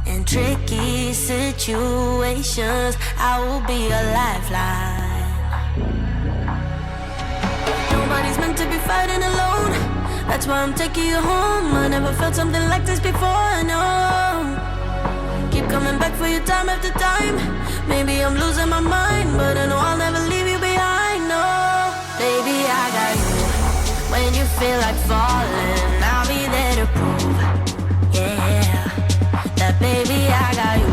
In tricky situations, I will be a lifeline. Nobody's meant to be fighting alone. That's why I'm taking you home. I never felt something like this before, no. Keep coming back for you time after time. Maybe I'm losing my mind, but I know I'll never leave you behind, no. Baby, I got you. When you feel like falling, I'll be there to prove, yeah, that baby, I got you.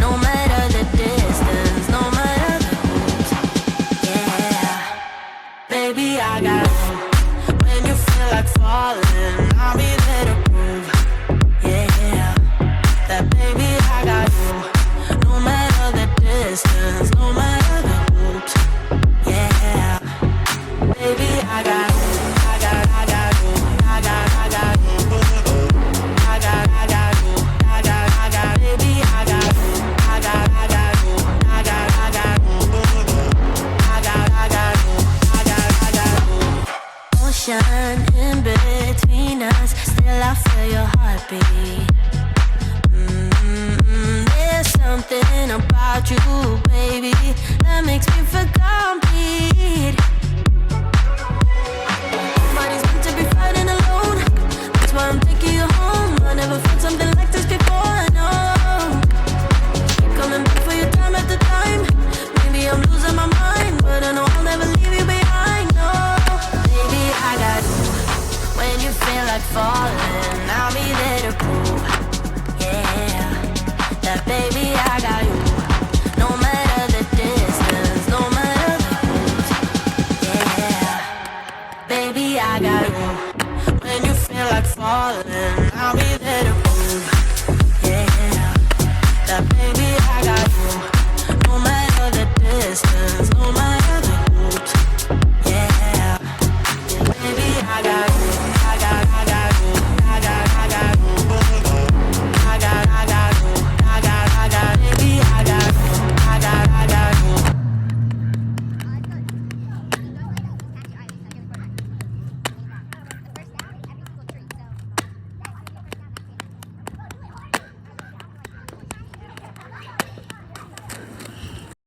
No matter the distance, no matter the route, yeah, baby, I got you. When you feel like falling, I'll be there to prove, yeah, that baby, I got you. No matter the distance, no matter the route, yeah, baby, I got you. In between us, still I feel your heartbeat. There's something about you, baby, that makes me feel complete. Nobody's meant to be fighting alone. That's why I'm